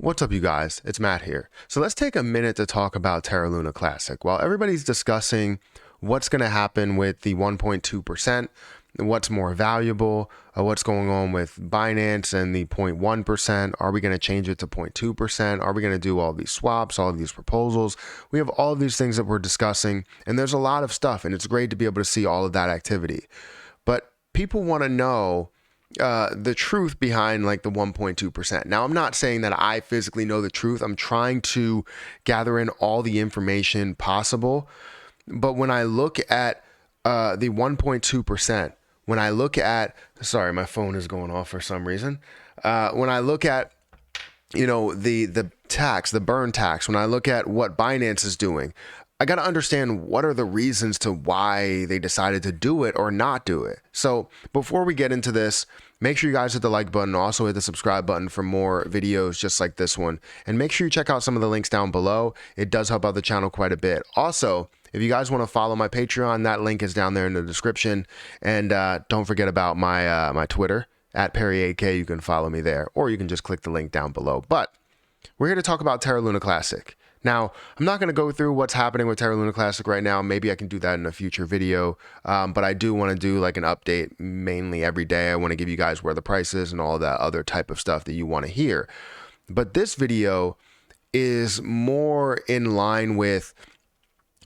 What's up, you guys? It's Matt here. So let's take a minute to talk about Terra Luna Classic. While everybody's discussing what's going to happen with the 1.2%, what's more valuable, what's going on with Binance and the 0.1%, are we going to change it to 0.2%? Are we going to do all these swaps, all of these proposals? We have all of these things that we're discussing, and there's a lot of stuff, and it's great to be able to see all of that activity. But people want to know the truth behind like the 1.2%. Now, I'm not saying that I physically know the truth. I'm trying to gather in all the information possible. But when I look at the 1.2%, when I look at, sorry, my phone is going off for some reason. When I look at, the tax, the burn tax, when I look at what Binance is doing, I got to understand what are the reasons to why they decided to do it or not do it. So before we get into this, make sure you guys hit the like button. Also hit the subscribe button for more videos just like this one. And make sure you check out some of the links down below. It does help out the channel quite a bit. Also, if you guys want to follow my Patreon, that link is down there in the description. And don't forget about my my Twitter at Perry8K. You can follow me there, or you can just click the link down below. But we're here to talk about Terra Luna Classic. Now, I'm not going to go through what's happening with Terra Luna Classic right now. Maybe I can do that in a future video, but I do want to do like an update mainly every day. I want to give you guys where the price is and all that other type of stuff that you want to hear. But this video is more in line with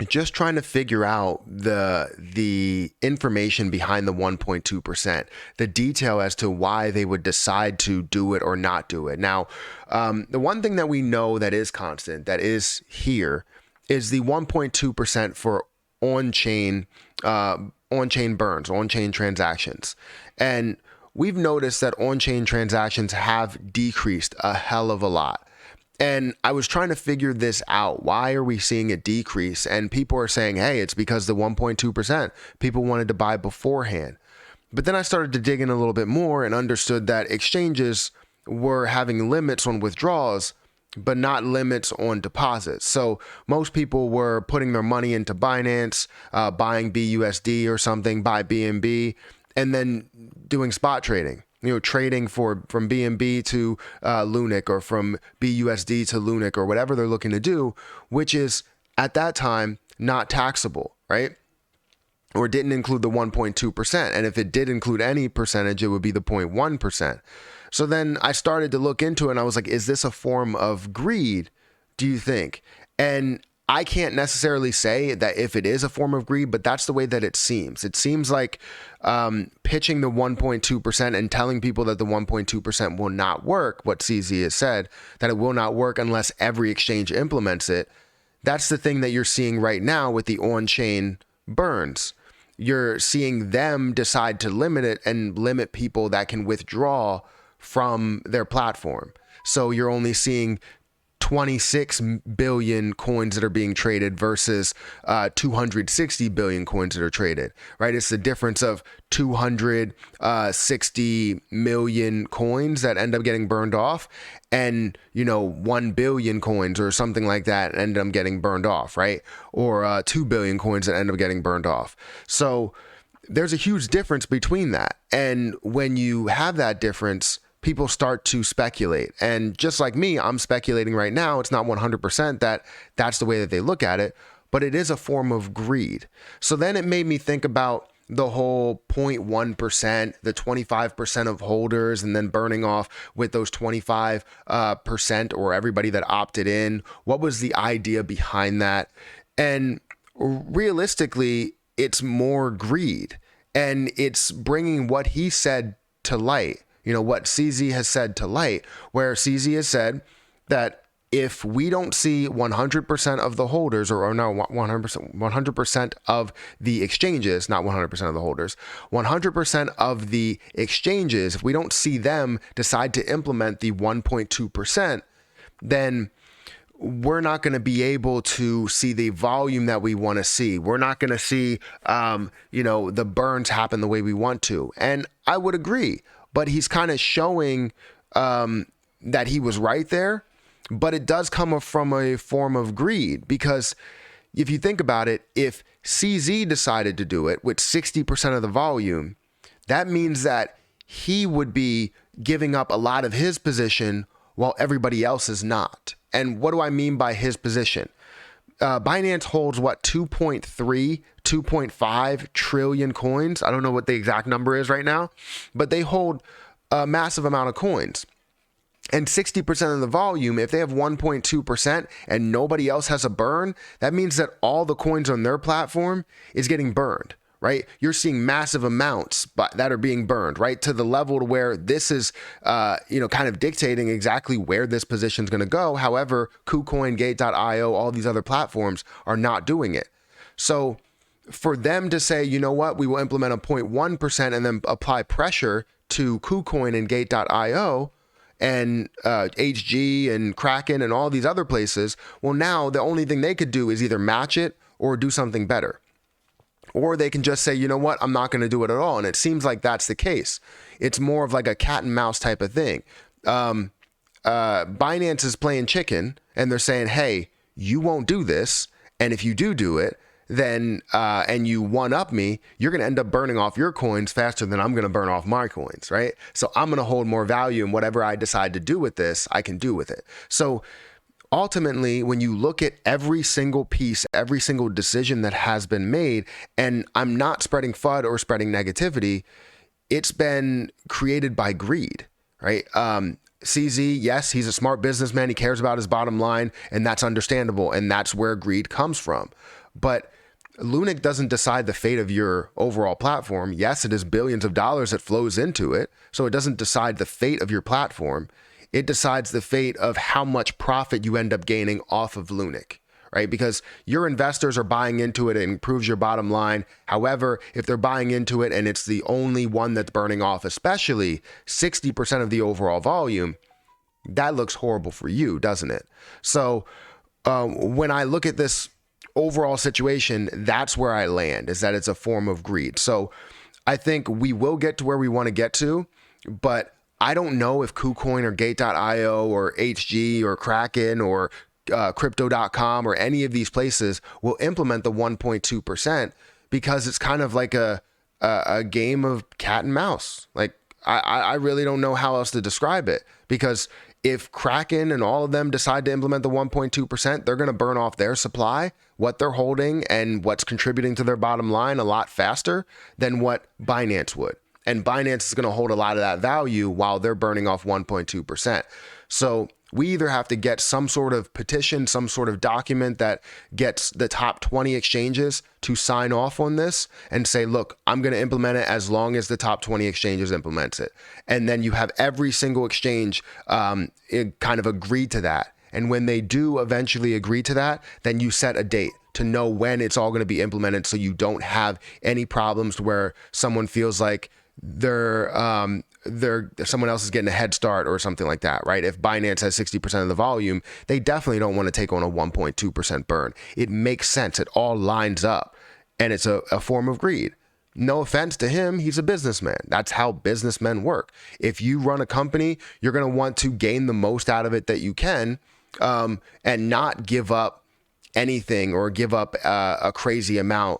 just trying to figure out the information behind the 1.2%, the detail as to why they would decide to do it or not do it. Now, the one thing that we know that is constant, that is here, is the 1.2% for on-chain burns, on-chain transactions. And we've noticed that on-chain transactions have decreased a hell of a lot. And I was trying to figure this out. Why are we seeing it decrease? And people are saying, hey, it's because the 1.2%. People wanted to buy beforehand. But then I started to dig in a little bit more and understood that exchanges were having limits on withdrawals, but not limits on deposits. So most people were putting their money into Binance, buying BUSD or something, buy BNB, and then doing spot trading. Trading from BNB to Lunic, or from BUSD to Lunic, or whatever they're looking to do, which is at that time not taxable, right? Or didn't include the 1.2%. And if it did include any percentage, it would be the 0.1%. So then I started to look into it and I was like, is this a form of greed, do you think? And I can't necessarily say that if it is a form of greed, but that's the way that it seems. It seems like pitching the 1.2% and telling people that the 1.2% will not work, what CZ has said, that it will not work unless every exchange implements it. That's the thing that you're seeing right now with the on-chain burns. You're seeing them decide to limit it and limit people that can withdraw from their platform. So you're only seeing 26 billion coins that are being traded versus 260 billion coins that are traded, right? It's the difference of 260 million coins that end up getting burned off and, 1 billion coins or something like that end up getting burned off, right? Or 2 billion coins that end up getting burned off. So there's a huge difference between that. And when you have that difference, people start to speculate. And just like me, I'm speculating right now. It's not 100% that that's the way that they look at it, but it is a form of greed. So then it made me think about the whole 0.1%, the 25% of holders, and then burning off with those 25% or everybody that opted in. What was the idea behind that? And realistically, it's more greed, and it's bringing what he said to light. What CZ has said to light, where CZ has said that if we don't see 100% of the holders, or no, 100% of the exchanges, not 100% of the holders, 100% of the exchanges, if we don't see them decide to implement the 1.2%, then we're not going to be able to see the volume that we want to see. We're not going to see, the burns happen the way we want to. And I would agree. But he's kind of showing that he was right there. But it does come from a form of greed, because if you think about it, if CZ decided to do it with 60% of the volume, that means that he would be giving up a lot of his position while everybody else is not. And what do I mean by his position? Binance holds what, 2.5 trillion coins. I don't know what the exact number is right now, but they hold a massive amount of coins. And 60% of the volume, if they have 1.2% and nobody else has a burn, that means that all the coins on their platform is getting burned, right? You're seeing massive amounts that are being burned, right? To the level to where this is, kind of dictating exactly where this position is going to go. However, KuCoin, Gate.io, all these other platforms are not doing it. So for them to say, you know what, we will implement a 0.1% and then apply pressure to KuCoin and Gate.io and HG and Kraken and all these other places, well, now the only thing they could do is either match it or do something better. Or they can just say, you know what, I'm not going to do it at all. And it seems like that's the case. It's more of like a cat and mouse type of thing. Binance is playing chicken and they're saying, hey, you won't do this. And if you do it, then and you one up me, you're going to end up burning off your coins faster than I'm going to burn off my coins, right? So I'm going to hold more value, and whatever I decide to do with this, I can do with it. So ultimately, when you look at every single piece, every single decision that has been made, and I'm not spreading FUD or spreading negativity, it's been created by greed, right? CZ, yes, he's a smart businessman. He cares about his bottom line, and that's understandable. And that's where greed comes from. But Lunic doesn't decide the fate of your overall platform. Yes, it is billions of dollars that flows into it. So it doesn't decide the fate of your platform. It decides the fate of how much profit you end up gaining off of Lunic, right? Because your investors are buying into it. It improves your bottom line. However, if they're buying into it and it's the only one that's burning off, especially 60% of the overall volume, that looks horrible for you, doesn't it? So when I look at this overall situation, that's where I land, is that it's a form of greed. So I think we will get to where we want to get to, but I don't know if KuCoin or Gate.io or HG or Kraken or Crypto.com or any of these places will implement the 1.2% because it's kind of like a game of cat and mouse. Like I really don't know how else to describe it, because if Kraken and all of them decide to implement the 1.2%, they're going to burn off their supply, what they're holding, and what's contributing to their bottom line a lot faster than what Binance would. And Binance is going to hold a lot of that value while they're burning off 1.2%. So we either have to get some sort of petition, some sort of document that gets the top 20 exchanges to sign off on this and say, look, I'm going to implement it as long as the top 20 exchanges implements it. And then you have every single exchange kind of agree to that. And when they do eventually agree to that, then you set a date to know when it's all going to be implemented, so you don't have any problems where someone feels like someone else is getting a head start or something like that, right? If Binance has 60% of the volume, they definitely don't want to take on a 1.2% burn. It makes sense. It all lines up, and it's a form of greed. No offense to him, he's a businessman. That's how businessmen work. If you run a company, you're going to want to gain the most out of it that you can, and not give up anything or give up a crazy amount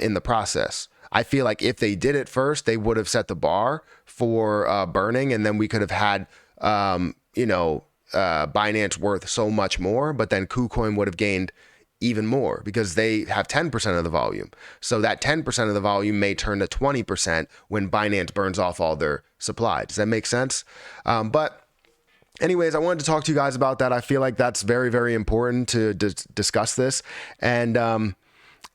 in the process. I feel like if they did it first, they would have set the bar for burning, and then we could have had, Binance worth so much more, but then KuCoin would have gained even more because they have 10% of the volume. So that 10% of the volume may turn to 20% when Binance burns off all their supply. Does that make sense? But anyways, I wanted to talk to you guys about that. I feel like that's very, very important to discuss this. And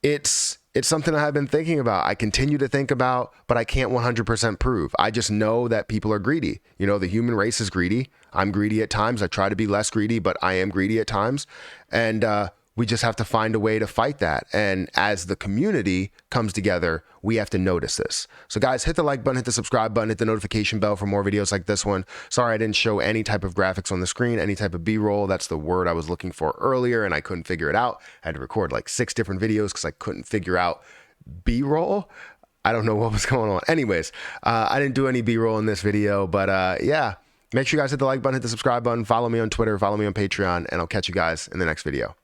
it's something I've been thinking about. I continue to think about, but I can't 100% prove. I just know that people are greedy. You know, the human race is greedy. I'm greedy at times. I try to be less greedy, but I am greedy at times. And we just have to find a way to fight that. And as the community comes together, we have to notice this. So guys, hit the like button, hit the subscribe button, hit the notification bell for more videos like this one. Sorry, I didn't show any type of graphics on the screen, any type of B-roll. That's the word I was looking for earlier, and I couldn't figure it out. I had to record like 6 different videos because I couldn't figure out B-roll. I don't know what was going on. Anyways, I didn't do any B-roll in this video, but yeah, make sure you guys hit the like button, hit the subscribe button, follow me on Twitter, follow me on Patreon, and I'll catch you guys in the next video.